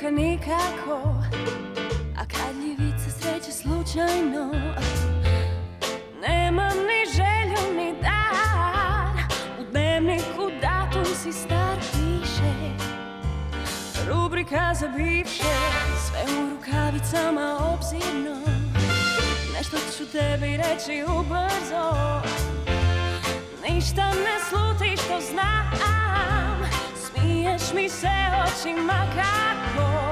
ljubavka nikako, a kradljivica sreće slučajno. Nemam ni želju ni dar, u dnevniku datum si star piše. Rubrika za bivše, sve u rukavicama obzirno. Nešto ću tebi reći ubrzo, ništa ne sluti što znam. Smiješ mi se očima kako